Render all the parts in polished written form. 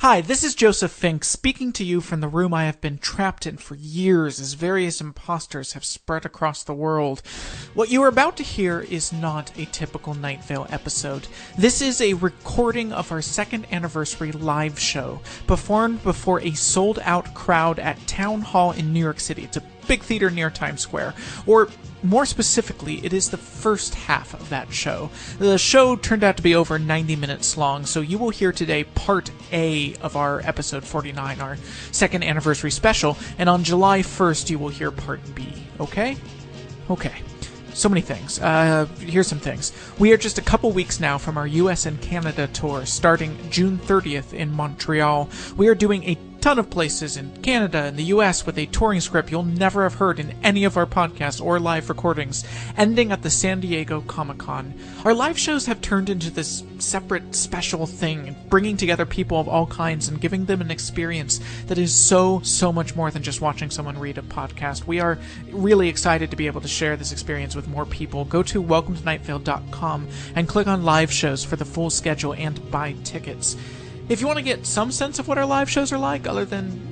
Hi, this is Joseph Fink speaking to you from the room I have been trapped in for years as various imposters have spread across the world. What you are about to hear is not a typical Night Vale episode. This is a recording of our second anniversary live show, performed before a sold-out crowd at Town Hall in New York City. It's a big theater near Times Square, or more specifically, it is the first half of that show. The show turned out to be over 90 minutes long, so you will hear today part A of our episode 49, our second anniversary special, and on July 1st you will hear part B, okay? Okay. So many things. Here's some things. We are just a couple weeks now from our US and Canada tour, starting June 30th in Montreal. We are doing a ton of places in Canada and the US with a touring script you'll never have heard in any of our podcasts or live recordings, ending at the San Diego Comic-Con. Our live shows have turned into this separate, special thing, bringing together people of all kinds and giving them an experience that is so much more than just watching someone read a podcast. We are really excited to be able to share this experience with more people. Go to welcometonightvale.com and click on live shows for the full schedule and buy tickets. If you want to get some sense of what our live shows are like, other than,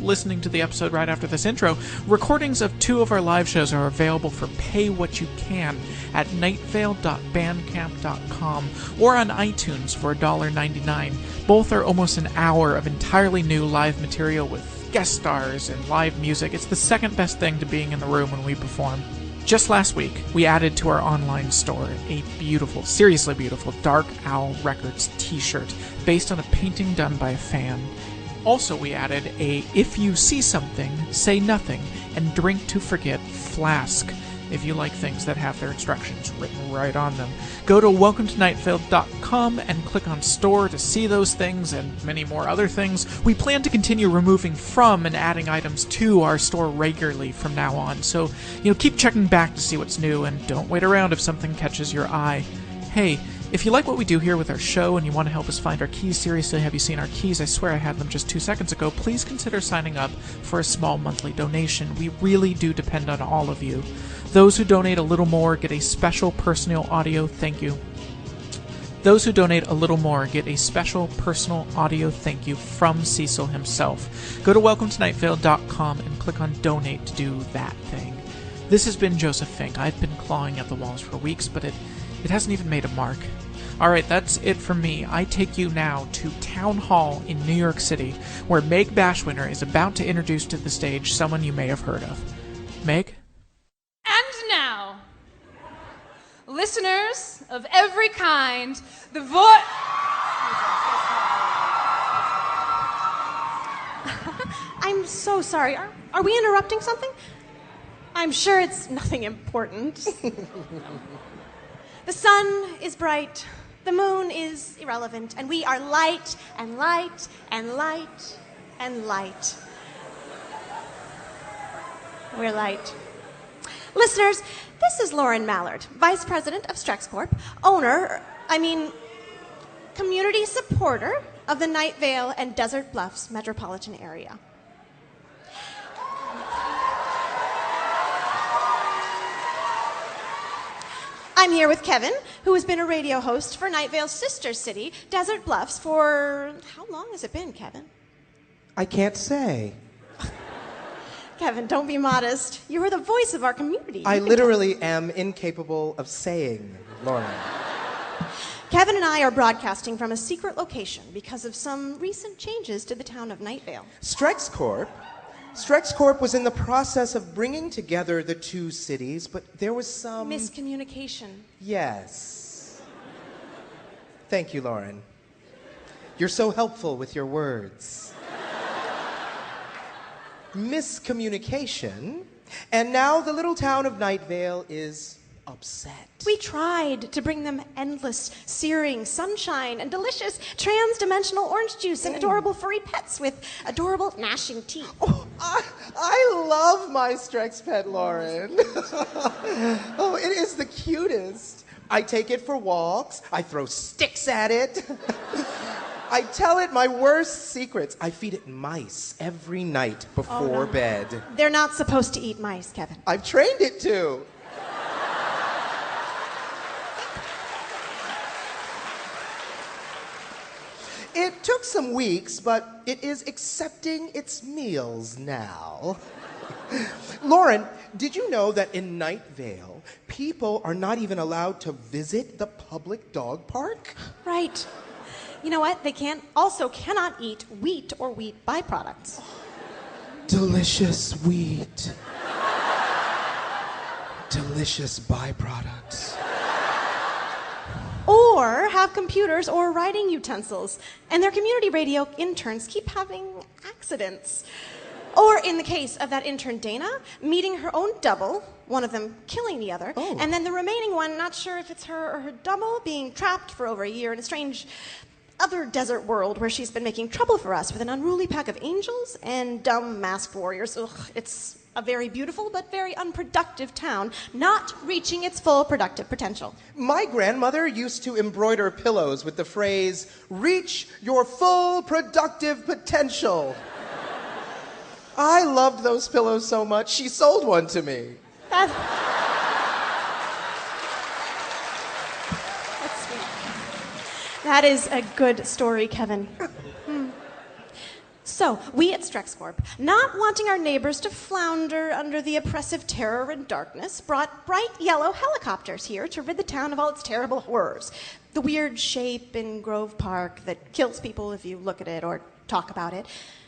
listening to the episode right after this intro, recordings of 2 of our live shows are available for pay what you can at nightvale.bandcamp.com or on iTunes for $1.99. Both are almost an hour of entirely new live material with guest stars and live music. It's the second best thing to being in the room when we perform. Just last week, we added to our online store a beautiful, seriously beautiful Dark Owl Records t-shirt based on a painting done by a fan. Also, we added a If You See Something, Say Nothing, and Drink to Forget flask, if you like things that have their instructions written right on them. Go to welcometonightvale.com and click on store to see those things and many more other things. We plan to continue removing from and adding items to our store regularly from now on, so keep checking back to see what's new and don't wait around if something catches your eye. Hey, if you like what we do here with our show and you want to help us find our keys, seriously, have you seen our keys? I swear I had them just 2 seconds ago. Please consider signing up for a small monthly donation. We really do depend on all of you. Those who donate a little more get a special personal audio thank you. Those who donate a little more get a special personal audio thank you from Cecil himself. Go to welcometonightvale.com and click on donate to do that thing. This has been Joseph Fink. I've been clawing at the walls for weeks, but it hasn't even made a mark. Alright, that's it from me. I take you now to Town Hall in New York City, where Meg Bashwinner is about to introduce to the stage someone you may have heard of. Meg? And now, listeners of every kind, the voice... I'm so sorry. Are we interrupting something? I'm sure it's nothing important. The sun is bright, the moon is irrelevant, and we are light and light and light and light. We're light. Listeners, this is Lauren Mallard, Vice President of StrexCorp, community supporter of the Night Vale and Desert Bluffs metropolitan area. I'm here with Kevin, who has been a radio host for Night Vale's sister city, Desert Bluffs, for... How long has it been, Kevin? I can't say. Kevin, don't be modest. You are the voice of our community. I literally am incapable of saying, Lauren. Kevin and I are broadcasting from a secret location because of some recent changes to the town of Night Vale. StrexCorp was in the process of bringing together the 2 cities, but there was some... Miscommunication. Yes. Thank you, Lauren. You're so helpful with your words. Miscommunication, and now the little town of Night Vale is upset. We tried to bring them endless, searing sunshine and delicious trans-dimensional orange juice and adorable furry pets with adorable gnashing teeth. Oh, I love my Strex pet, Lauren. Oh, it is the cutest. I take it for walks. I throw sticks at it. I tell it my worst secrets. I feed it mice every night before bed. They're not supposed to eat mice, Kevin. I've trained it to. It took some weeks, but it is accepting its meals now. Lauren, did you know that in Night Vale, people are not even allowed to visit the public dog park? Right. You know what? They cannot eat wheat or wheat byproducts. Delicious wheat. Delicious byproducts. Or have computers or writing utensils. And their community radio interns keep having accidents. Or in the case of that intern Dana, meeting her own double, one of them killing the other, and then the remaining one, not sure if it's her or her double, being trapped for over a year in a strange other desert world where she's been making trouble for us with an unruly pack of angels and dumb masked warriors. Ugh, it's a very beautiful but very unproductive town, not reaching its full productive potential. My grandmother used to embroider pillows with the phrase, "Reach your full productive potential." I loved those pillows so much, she sold one to me. That's sweet. That is a good story, Kevin. So, we at StrexCorp, not wanting our neighbors to flounder under the oppressive terror and darkness, brought bright yellow helicopters here to rid the town of all its terrible horrors. The weird shape in Grove Park that kills people if you look at it or talk about it.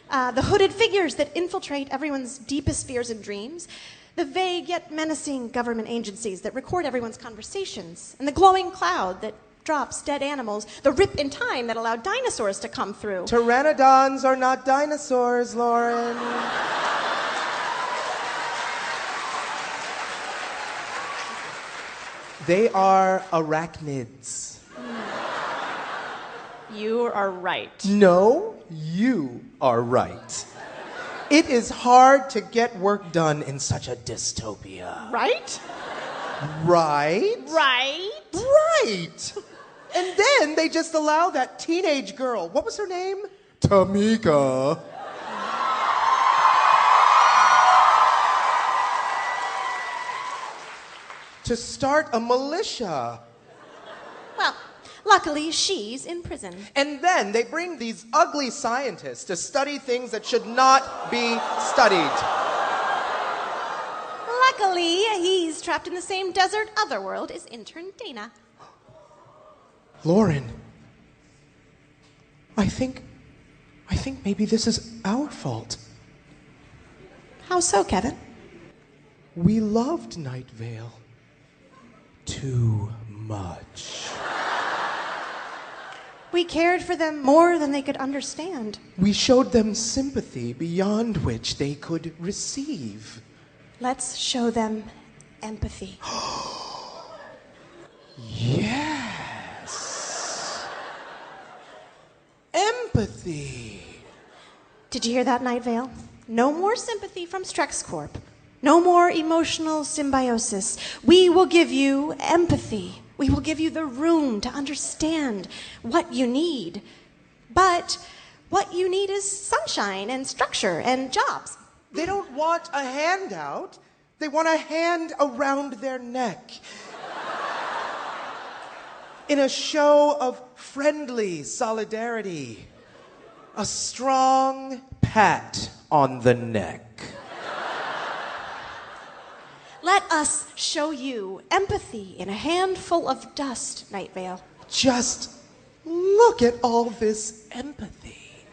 The hooded figures that infiltrate everyone's deepest fears and dreams. The vague yet menacing government agencies that record everyone's conversations. And the glowing cloud that drops dead animals. The rip in time that allowed dinosaurs to come through. Pteranodons are not dinosaurs, Lauren. They are arachnids. You are right. No, you are right. It is hard to get work done in such a dystopia. Right? Right? Right? Right! And then they just allow that teenage girl, what was her name? Tamika. To start a militia. Well, luckily she's in prison. And then they bring these ugly scientists to study things that should not be studied. Luckily, he's trapped in the same desert otherworld as intern Dana. Lauren, I think maybe this is our fault. How so, Kevin? We loved Night Vale too much. We cared for them more than they could understand. We showed them sympathy beyond which they could receive. Let's show them empathy. Yes. Empathy. Did you hear that, Night Vale? No more sympathy from StrexCorp. No more emotional symbiosis. We will give you empathy. We will give you the room to understand what you need. But what you need is sunshine and structure and jobs. They don't want a handout. They want a hand around their neck. In a show of friendly solidarity. A strong pat on the neck. Let us show you empathy in a handful of dust, Night Vale. Just look at all this empathy.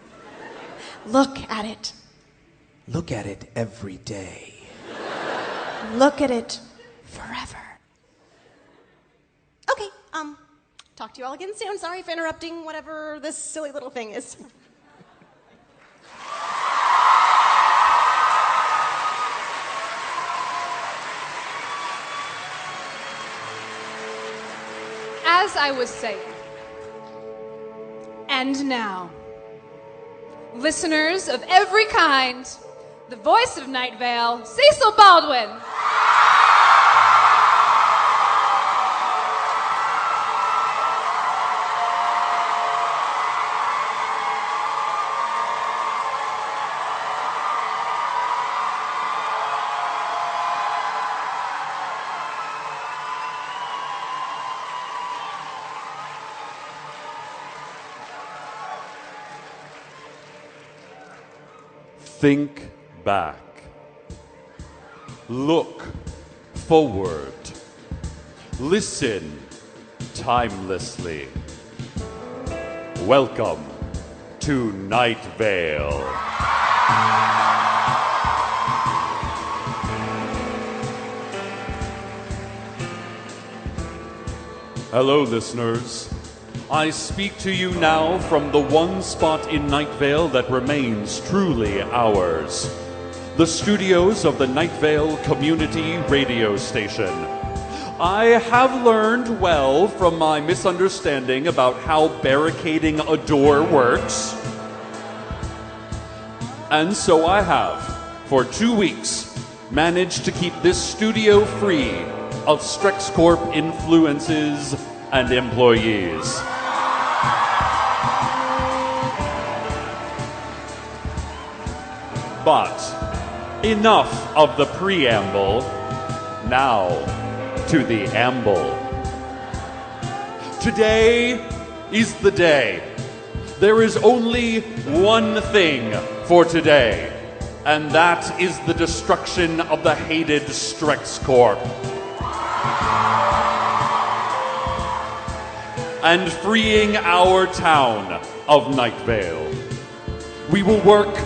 Look at it. Look at it every day. Look at it forever. Okay, talk to you all again soon. Sorry for interrupting whatever this silly little thing is. As I was saying, and now, listeners of every kind, the voice of Night Vale, Cecil Baldwin. Think back. Look forward. Listen timelessly. Welcome to Night Vale. Hello, listeners. I speak to you now from the one spot in Night Vale that remains truly ours. The studios of the Night Vale Community Radio Station. I have learned well from my misunderstanding about how barricading a door works. And so I have, for 2 weeks, managed to keep this studio free of StrexCorp influences and employees. But enough of the preamble. Now to the amble. Today is the day. There is only one thing for today, and that is the destruction of the hated StrexCorp. And freeing our town of Night Vale. We will work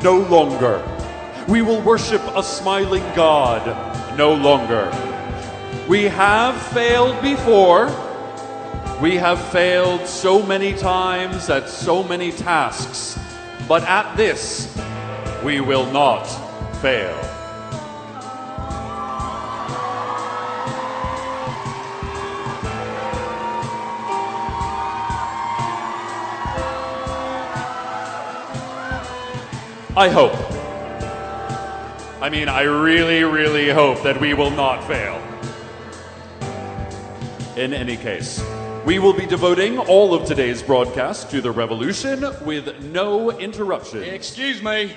no longer. We will worship a smiling God no longer. We have failed before. We have failed so many times at so many tasks. But at this, we will not fail. I hope. I really, really hope that we will not fail. In any case, we will be devoting all of today's broadcast to the revolution with no interruption. Excuse me.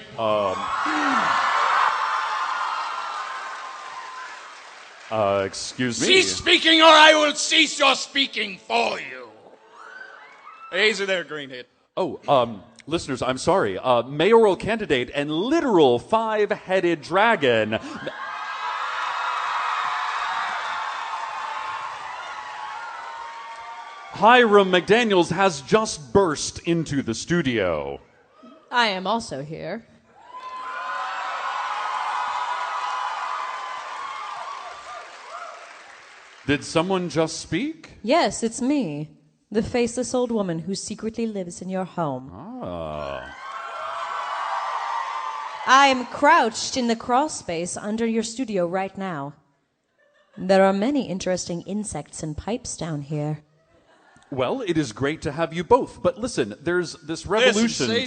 Excuse me? Cease speaking or I will cease your speaking for you. Hey, easy there, Greenhead. Listeners, I'm sorry. Mayoral candidate and literal five-headed dragon. Hiram McDaniels has just burst into the studio. I am also here. Did someone just speak? Yes, it's me. The faceless old woman who secretly lives in your home. Oh. I'm crouched in the crawl space under your studio right now. There are many interesting insects and pipes down here. Well, it is great to have you both. But listen, there's this revolution. Listen,